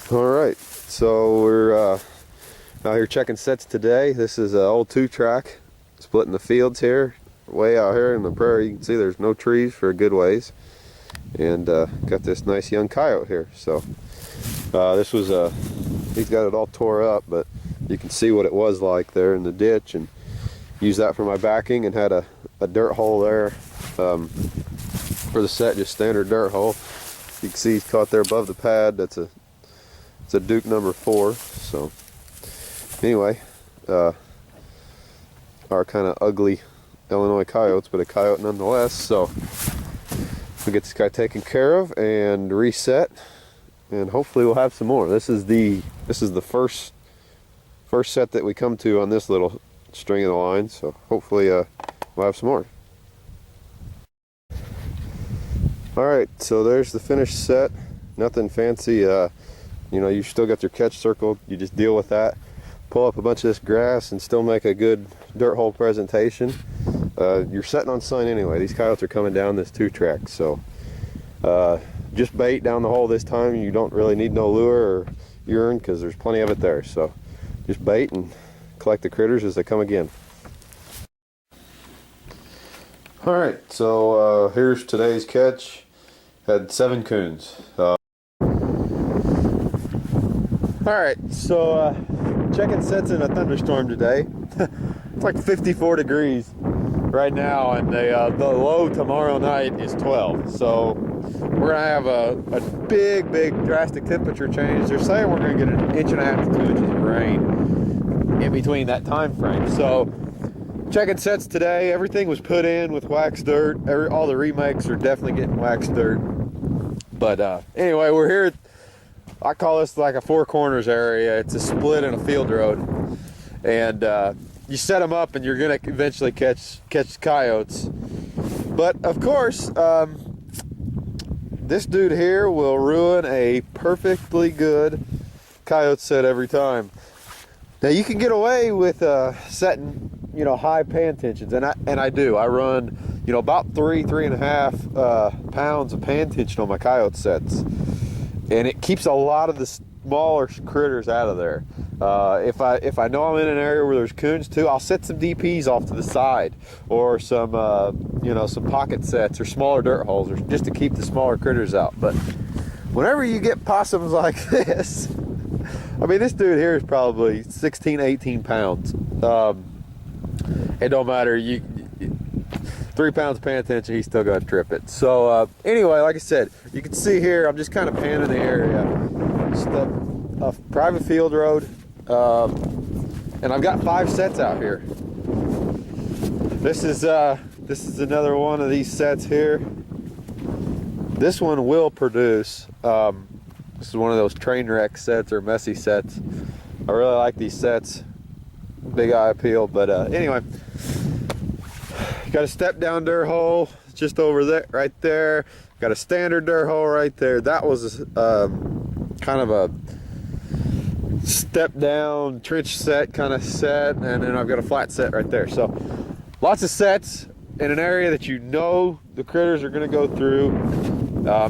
All right, so we're out here checking sets today. This is an old 2-track splitting the fields here, way out here in the prairie. You can see there's no trees for a good ways, and got this nice young coyote here. So this was he's got it all tore up, but you can see what it was like there in the ditch, and used that for my backing, and had a dirt hole there for the set, just standard dirt hole. You can see he's caught there above the pad. It's a Duke number 4. So anyway, our kind of ugly Illinois coyotes, but a coyote nonetheless. So we'll get this guy taken care of and reset, and hopefully we'll have some more. This is the first set that we come to on this little string of the line. So hopefully we'll have some more. All right, so there's the finished set. Nothing fancy. You know, you still got your catch circle. You just deal with that. Pull up a bunch of this grass and still make a good dirt hole presentation. You're setting on sun anyway. These coyotes are coming down this 2-track, so just bait down the hole this time. You don't really need no lure or urine because there's plenty of it there. So just bait and collect the critters as they come again. All right, so here's today's catch. Had 7 coons. All right, so checking sets in a thunderstorm today. It's like 54 degrees right now, and the low tomorrow night is 12. So we're gonna have a big drastic temperature change. They're saying we're gonna get 1.5 to 2 inches of rain in between that time frame. So checking sets today, everything was put in with wax dirt. All the remakes are definitely getting wax dirt. But anyway, we're here. I call this like a 4 corners area. It's a split in a field road, and you set them up, and you're gonna eventually catch coyotes. But of course, this dude here will ruin a perfectly good coyote set every time. Now you can get away with setting, you know, high pan tensions, and I do. I run, you know, about 3.5 pounds of pan tension on my coyote sets. And it keeps a lot of the smaller critters out of there. If I know I'm in an area where there's coons too, I'll set some DPs off to the side, or some you know, some pocket sets or smaller dirt holes, or just to keep the smaller critters out. But whenever you get possums like this, I mean, this dude here is probably 16, 18 pounds. It don't matter. 3 pounds of pan tension, he's still gonna trip it. So anyway, like I said, you can see here, I'm just kind of panning the area. Just a private field road, and I've got 5 sets out here. This is another one of these sets here. This one will produce. This is one of those train wreck sets or messy sets. I really like these sets. Big eye appeal, but anyway. Got a step down dirt hole just over there, right there. Got a standard dirt hole right there. That was kind of a step down trench set kind of set, and then I've got a flat set right there. So lots of sets in an area that you know the critters are going to go through.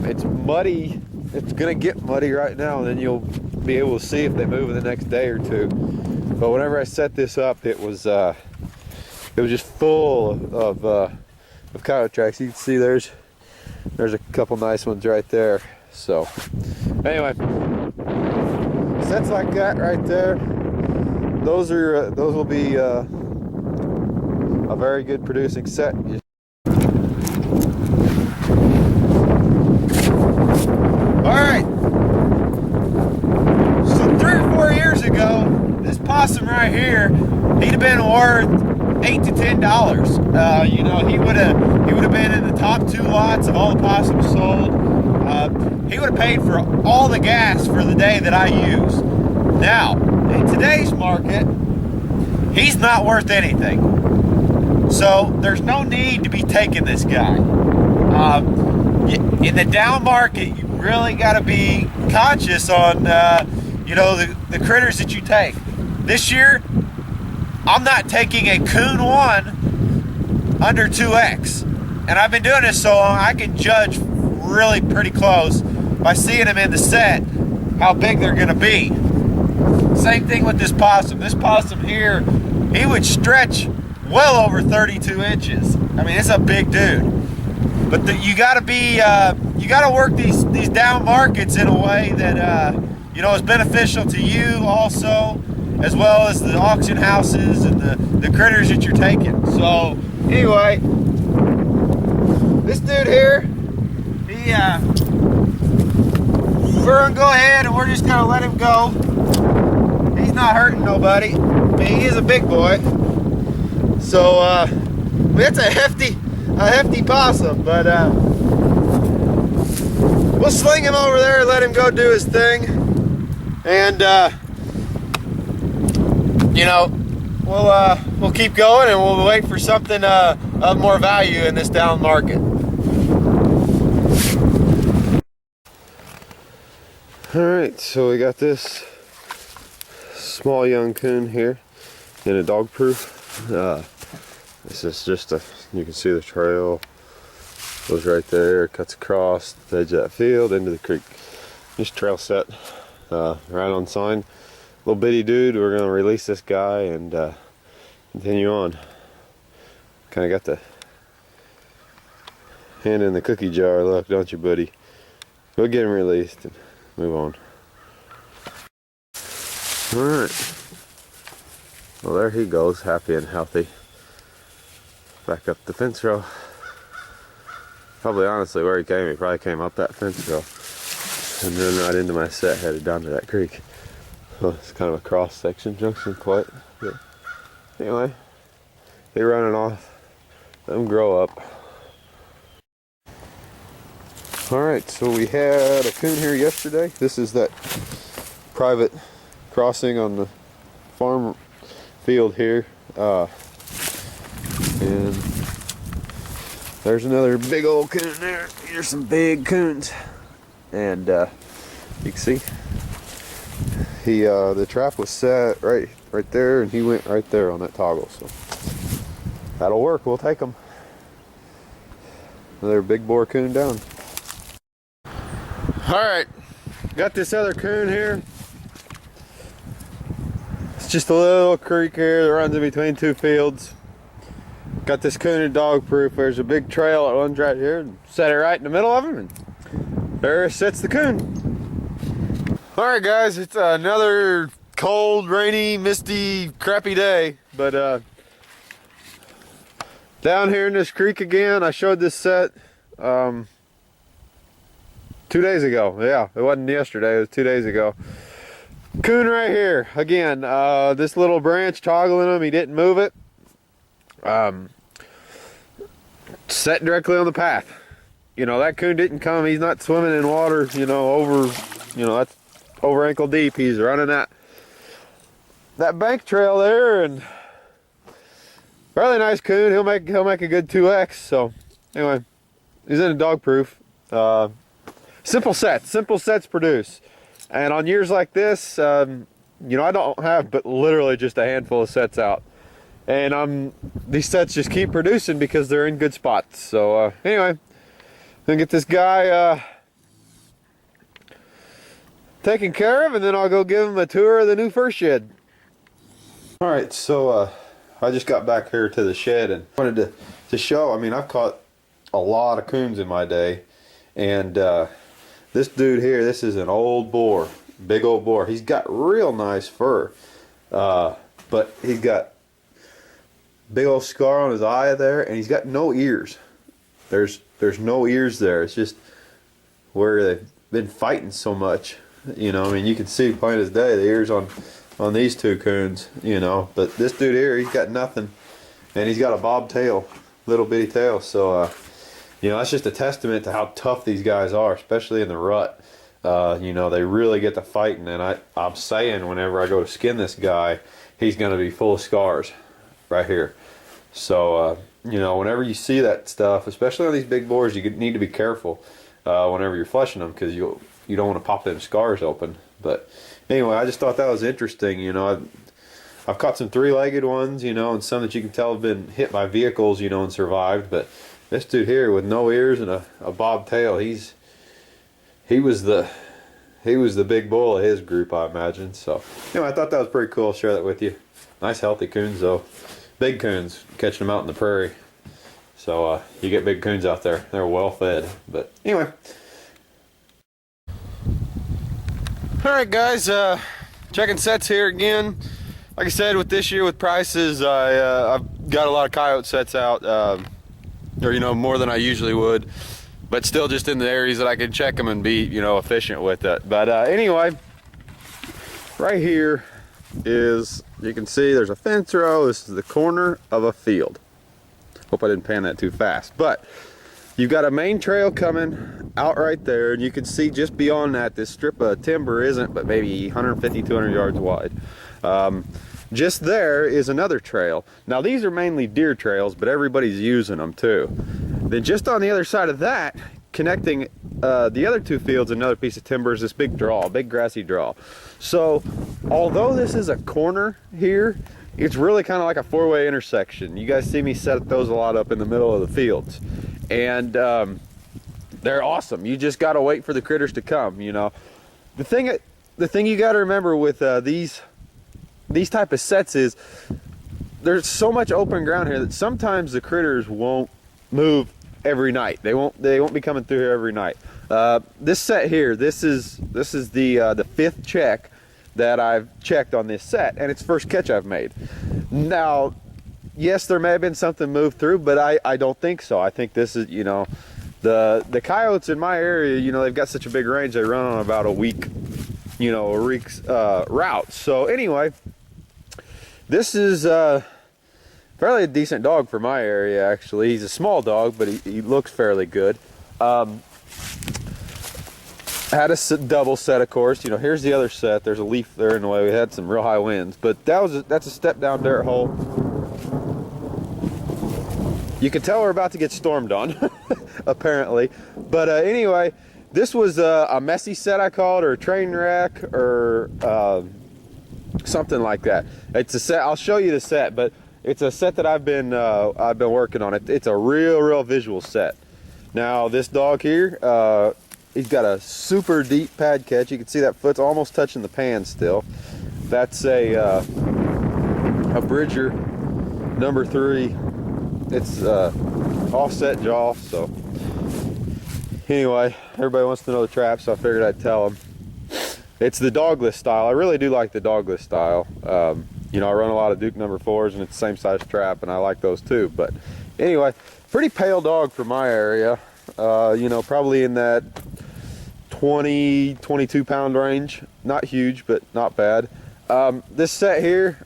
It's muddy. It's going to get muddy right now, and then you'll be able to see if they move in the next day or two. But whenever I set this up, it was just full of coyote tracks. You can see there's a couple nice ones right there. So anyway, sets like that right there, those will be a very good producing set. All right, so 3 or 4 years ago, this possum right here, he'd have been worth $8 to $10. You know, he would have been in the top 2 lots of all the possums sold. He would have paid for all the gas for the day that I use. Now, in today's market, he's not worth anything. So there's no need to be taking this guy. In the down market, you really got to be conscious on you know, the critters that you take. This year, I'm not taking a coon 1 under 2X. And I've been doing this so long, I can judge really pretty close by seeing him in the set how big they're going to be. Same thing with this possum. This possum here, he would stretch well over 32 inches. I mean, it's a big dude. But you got to be, you got to work these down markets in a way that you know, is beneficial to you also, as well as the auction houses and the critters that you're taking. So anyway, this dude here, he we're gonna go ahead and we're just gonna let him go. He's not hurting nobody. I mean, he is a big boy. So it's a hefty possum, but we'll sling him over there and let him go do his thing. And you know, we'll keep going and we'll wait for something of more value in this down market. All right, so we got this small young coon here in a dog proof. This is just you can see the trail goes right there, cuts across the edge of that field into the creek. Just trail set, right on sign. Little bitty dude. We're gonna release this guy and continue on. Kind of got the hand in the cookie jar look, don't you, buddy? We'll get him released and move on. Alright. Well, there he goes, happy and healthy. Back up the fence row. Probably, honestly, where he probably came up that fence row and then right into my set, headed down to that creek. So it's kind of a cross section, junction point. But anyway, they're running off. Let them grow up. Alright, so we had a coon here yesterday. This is that private crossing on the farm field here. And there's another big old coon there. Here's some big coons. And you can see the trap was set right there, and he went right there on that toggle. So that'll work. We'll take him. Another big boar coon down. All right, got this other coon here. It's just a little creek here that runs in between two fields. Got this coon in dog proof. There's a big trail that runs right here, and set it right in the middle of them, and there sits the coon. Alright guys, it's another cold, rainy, misty, crappy day, but down here in this creek again. I showed this set 2 days ago. Yeah, it wasn't yesterday, it was 2 days ago. Coon right here again. This little branch toggling him, he didn't move it. Set directly on the path. You know, that coon didn't come, he's not swimming in water, you know, over, you know, that's over ankle deep. He's running that bank trail there, and really nice coon. He'll make a good 2X. So anyway, he's in a dog proof. Simple sets produce, and on years like this, you know, I don't have but literally just a handful of sets out, and these sets just keep producing because they're in good spots. So anyway, gonna get this guy taken care of, and then I'll go give him a tour of the new fur shed. Alright, so I just got back here to the shed and wanted to show. I mean, I've caught a lot of coons in my day, and this dude here, this is an old boar, big old boar. He's got real nice fur, but he's got big old scar on his eye there, and he's got no ears. There's no ears there. It's just where they've been fighting so much. You know, I mean, you can see plain as day the ears on these two coons, you know. But this dude here, he's got nothing, and he's got a bob tail, little bitty tail. So, you know, that's just a testament to how tough these guys are, especially in the rut. You know, they really get to fighting, and I'm saying whenever I go to skin this guy, he's going to be full of scars right here. So, you know, whenever you see that stuff, especially on these big boars, you need to be careful whenever you're flushing them, because you don't want to pop them scars open. But anyway, I just thought that was interesting. You know, I've caught some three-legged ones, you know, and some that you can tell have been hit by vehicles, you know, and survived. But this dude here with no ears and a bob tail, he was the he was the big bull of his group, I imagine. So anyway, I thought that was pretty cool. I'll share that with you. Nice healthy coons though. Big coons, catching them out in the prairie. So you get big coons out there. They're well fed. But anyway. Alright guys, checking sets here again. Like I said, with this year with prices, I've got a lot of coyote sets out, or you know, more than I usually would, but still just in the areas that I can check them and be, you know, efficient with it. But anyway, right here is, you can see there's a fence row. This is the corner of a field. Hope I didn't pan that too fast, but you've got a main trail coming out right there, and you can see just beyond that this strip of timber isn't but maybe 150, 200 yards wide. Just there is another trail. Now these are mainly deer trails, but everybody's using them too. Then just on the other side of that, connecting the other two fields, another piece of timber, is this big draw, big grassy draw. So although this is a corner here, it's really kind of like a four-way intersection. You guys see me set those a lot up in the middle of the fields, and they're awesome. You just got to wait for the critters to come. You know, the thing you got to remember with these type of sets is there's so much open ground here that sometimes the critters won't move every night. They won't be coming through here every night. This set here, this is the fifth check that I've checked on this set, and it's first catch I've made. Now, yes, there may have been something moved through, but I don't think so. I think this is, you know, the coyotes in my area, you know, they've got such a big range, they run on about a week's route. So anyway, this is fairly a decent dog for my area, actually. He's a small dog, but he looks fairly good. Had a double set, of course. You know, here's the other set. There's a leaf there in the way. We had some real high winds, but that's a step down dirt hole. You can tell we're about to get stormed on, apparently. But anyway, this was a messy set, I call it, or a train wreck, or something like that. It's a set. I'll show you the set, but it's a set that I've been working on. It's a real visual set. Now this dog here, he's got a super deep pad catch. You can see that foot's almost touching the pan still. That's a Bridger number 3. It's offset jaw. So anyway, everybody wants to know the trap, so I figured I'd tell them. It's the dogless style. I really do like the dogless style. You know, I run a lot of Duke number 4s, and it's the same size trap, and I like those too. But anyway, pretty pale dog for my area. You know, probably in that 22 pound range. Not huge, but not bad. This set here,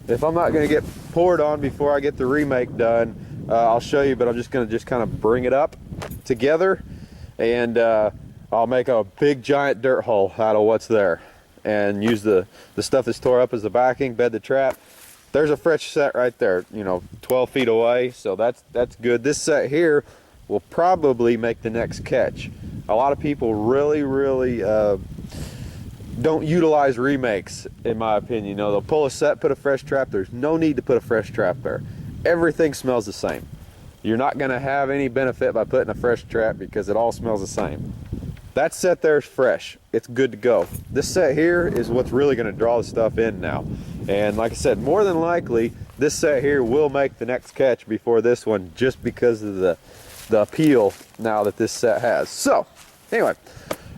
if I'm not going to get poured on before I get the remake done, I'll show you, but I'm just going to kind of bring it up together, and I'll make a big giant dirt hole out of what's there and use the stuff that's tore up as the backing, bed the trap. There's a fresh set right there, you know, 12 feet away, so that's good. This set here will probably make the next catch. A lot of people really don't utilize remakes, in my opinion. You know, they'll pull a set, put a fresh trap. There's no need to put a fresh trap there. Everything smells the same. You're not going to have any benefit by putting a fresh trap because it all smells the same. That set there is fresh. It's good to go. This set here is what's really going to draw the stuff in now. And like I said, more than likely, this set here will make the next catch before this one, just because of the appeal now that this set has. So anyway,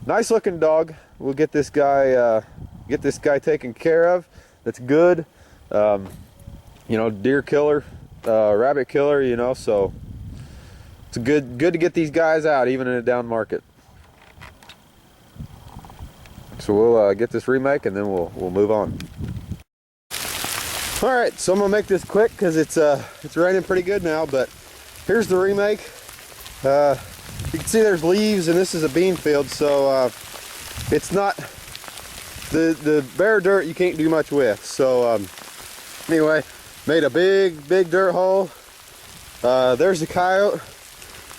nice looking dog. We'll get this guy taken care of. That's good. You know, deer killer, rabbit killer, you know, so it's good to get these guys out even in a down market. So we'll get this remake, and then we'll move on. All right, so I'm gonna make this quick because it's raining pretty good now. But here's the remake. You can see there's leaves, and this is a bean field, so it's not the bare dirt. You can't do much with. So anyway, made a big dirt hole. There's the coyote.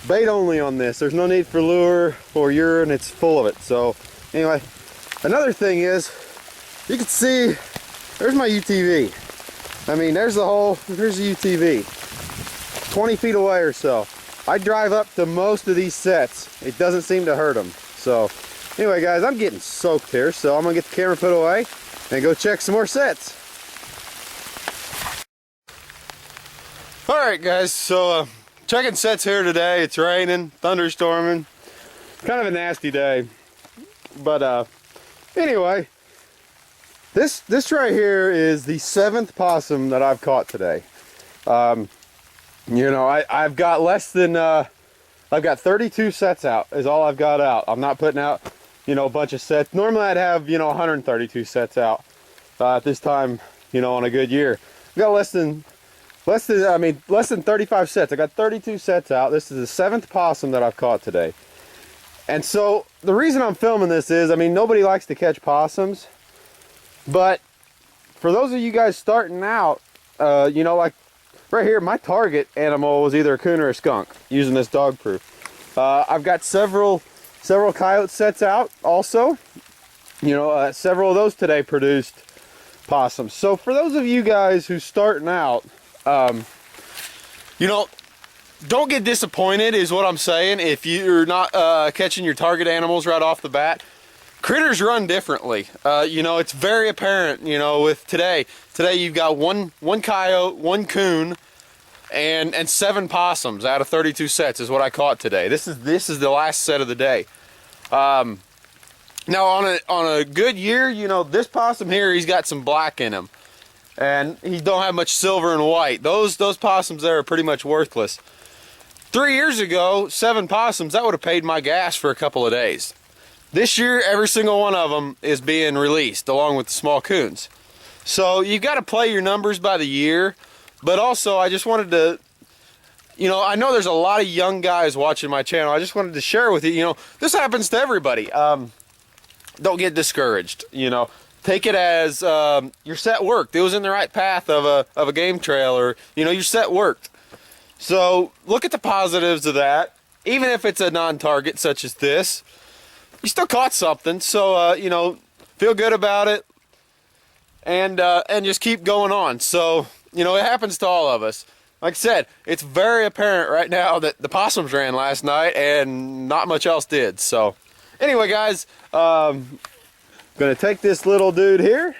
Bait only on this. There's no need for lure or urine. It's full of it. So anyway. Another thing is, you can see, there's my UTV. I mean, there's the hole, here's the UTV. 20 feet away or so. I drive up to most of these sets. It doesn't seem to hurt them. So Anyway, guys, I'm getting soaked here, so I'm gonna get the camera put away and go check some more sets. All right, guys, so checking sets here today. It's raining, thunderstorming, kind of a nasty day. But anyway, this right here is the 7th possum that I've caught today. You know, I've got less than I've got 32 sets out is all I've got out. I'm not putting out, you know, a bunch of sets. Normally I'd have, you know, 132 sets out at this time, you know, on a good year. I've got less than 35 sets. I got 32 sets out. This is the 7th possum that I've caught today. And so the reason I'm filming this is, I mean, nobody likes to catch possums, but for those of you guys starting out, you know, like right here, my target animal was either a coon or a skunk using this dog proof. I've got several coyote sets out also. You know, several of those today produced possums. So for those of you guys who's starting out, you know, don't get disappointed is what I'm saying if you're not catching your target animals right off the bat. Critters run differently. You know, it's very apparent, you know, with today. Today you've got one coyote, one coon, and 7 possums out of 32 sets is what I caught today. This is the last set of the day. Now on a good year, you know, this possum here, he's got some black in him. And he don't have much silver and white. Those possums there are pretty much worthless. 3 years ago, 7 possums, that would have paid my gas for a couple of days. This year, every single one of them is being released, along with the small coons. So you've got to play your numbers by the year, but also I just wanted to, you know, I know there's a lot of young guys watching my channel. I just wanted to share with you, you know, this happens to everybody. Don't get discouraged, you know. Take it as your set worked. It was in the right path of a game trail, or, you know, your set worked. So look at the positives of that. Even if it's a non-target such as this, you still caught something. So you know, feel good about it, and just keep going on. So, you know, it happens to all of us. Like I said, it's very apparent right now that the possums ran last night and not much else did. So anyway, guys, gonna take this little dude here,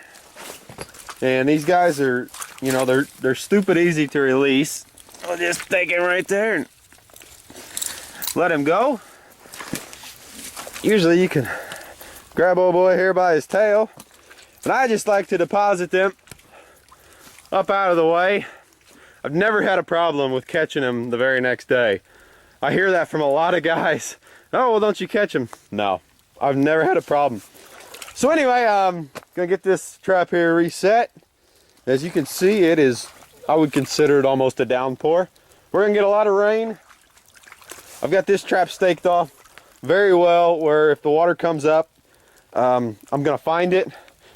and these guys are, you know, they're stupid easy to release. I'll just take him right there and let him go. Usually you can grab old boy here by his tail, and I just like to deposit them up out of the way. I've never had a problem with catching him the very next day. I hear that from a lot of guys. Oh, well, don't you catch him? No, I've never had a problem. So anyway, I'm gonna get this trap here reset. As you can see, it is, I would consider it almost a downpour. We're gonna get a lot of rain. I've got this trap staked off very well, where if the water comes up, I'm gonna find it,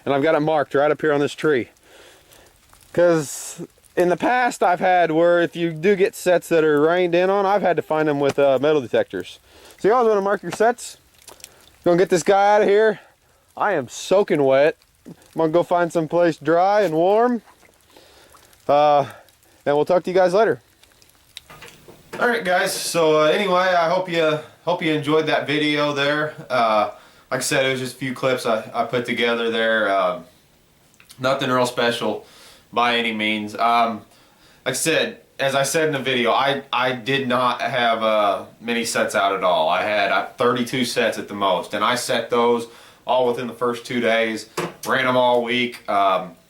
and I've got it marked right up here on this tree. Because in the past, I've had where if you do get sets that are rained in on, I've had to find them with metal detectors. So you always want to mark your sets. Gonna get this guy out of here. I am soaking wet. I'm gonna go find some place dry and warm. And we'll talk to you guys later. All right, guys. So anyway, I hope you enjoyed that video there. Like I said, it was just a few clips I put together there. Nothing real special by any means. Like I said, as I said in the video, I did not have many sets out at all. I had 32 sets at the most, and I set those all within the first 2 days. Ran them all week.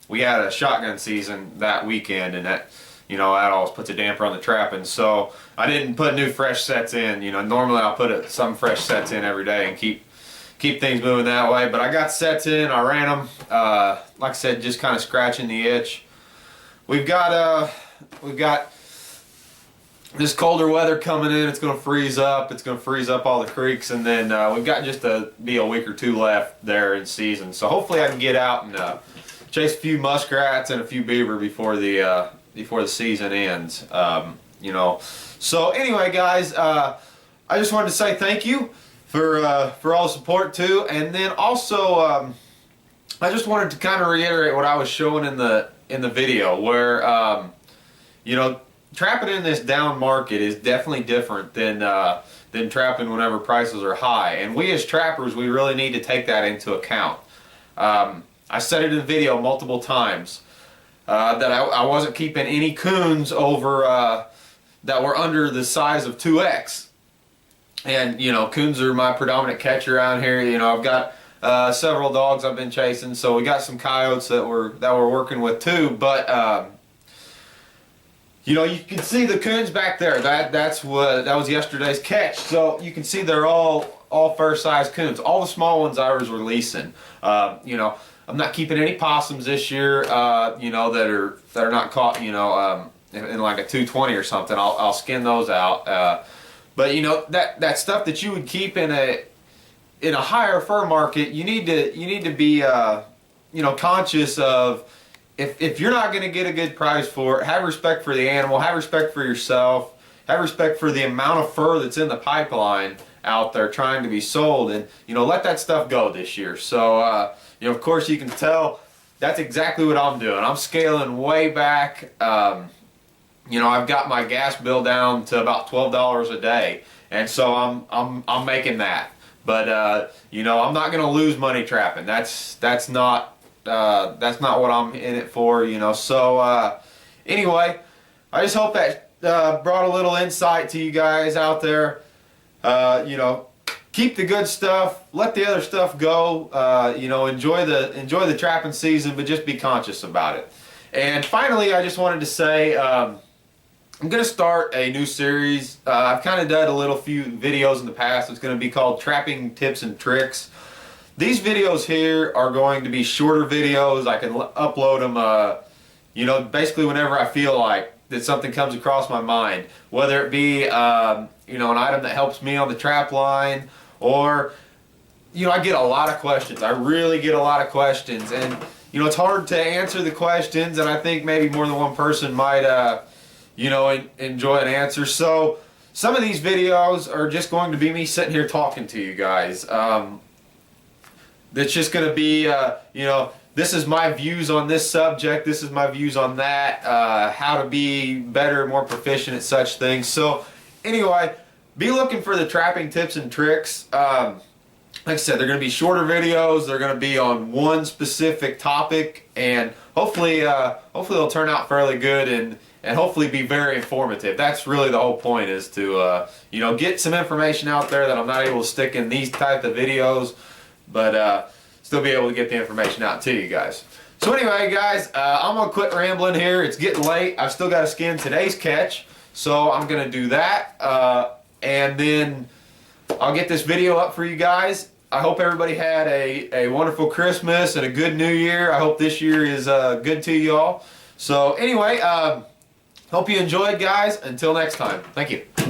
We had a shotgun season that weekend, and that, you know, that always puts a damper on the trapping. So I didn't put new fresh sets in. You know, normally I'll put some fresh sets in every day and keep things moving that way. But I got sets in. I ran them. Like I said, just kind of scratching the itch. We've got this colder weather coming in. It's going to freeze up. It's going to freeze up all the creeks, and then we've got just a week or two left there in season. So hopefully I can get out and chase a few muskrats and a few beaver before the season ends. You know. So anyway, guys, I just wanted to say thank you for all the support too, and then also I just wanted to kind of reiterate what I was showing in the video, where you know, trapping in this down market is definitely different than trapping whenever prices are high. And we as trappers, we really need to take that into account. I said it in the video multiple times that I wasn't keeping any coons over that were under the size of 2X. And you know, coons are my predominant catch around here. You know, I've got several dogs I've been chasing, so we got some coyotes that we're working with too. But you know, you can see the coons back there. That was yesterday's catch. So you can see they're all first size coons. All the small ones I was releasing. You know, I'm not keeping any possums this year. You know, that are not caught. You know, in like a 220 or something. I'll skin those out. But you know, that stuff that you would keep in a higher fur market, you need to be you know, conscious of. If you're not going to get a good price for it, have respect for the animal, have respect for yourself, have respect for the amount of fur that's in the pipeline out there trying to be sold, and you know, let that stuff go this year. So you know, of course, you can tell that's exactly what I'm doing. I'm scaling way back. You know, I've got my gas bill down to about $12 a day, and so I'm making that. But you know, I'm not going to lose money trapping. That's not what I'm in it for, you know. So anyway, I just hope that brought a little insight to you guys out there. You know, keep the good stuff, let the other stuff go. You know, enjoy the trapping season, but just be conscious about it. And finally, I just wanted to say I'm going to start a new series. I've kind of done a little few videos in the past. It's going to be called Trapping Tips and Tricks. These videos here are going to be shorter videos. I can upload them, you know, basically whenever I feel like that something comes across my mind. Whether it be, you know, an item that helps me on the trap line, or, you know, I get a lot of questions. I really get a lot of questions. And, you know, it's hard to answer the questions, and I think maybe more than one person might, you know, enjoy an answer. So some of these videos are just going to be me sitting here talking to you guys. That's just going to be, you know, this is my views on this subject, this is my views on that, how to be better, more proficient at such things. So anyway, be looking for the trapping tips and tricks. Like I said, they're going to be shorter videos, they're going to be on one specific topic, and hopefully they'll turn out fairly good and hopefully be very informative. That's really the whole point, is to you know, get some information out there that I'm not able to stick in these type of videos, but still be able to get the information out to you guys. So anyway, guys, I'm gonna quit rambling here. It's getting late. I've still got to skin today's catch, so I'm gonna do that, and then I'll get this video up for you guys. I hope everybody had a wonderful Christmas and a good New Year. I hope this year is good to y'all. So anyway, hope you enjoyed, guys. Until next time, thank you.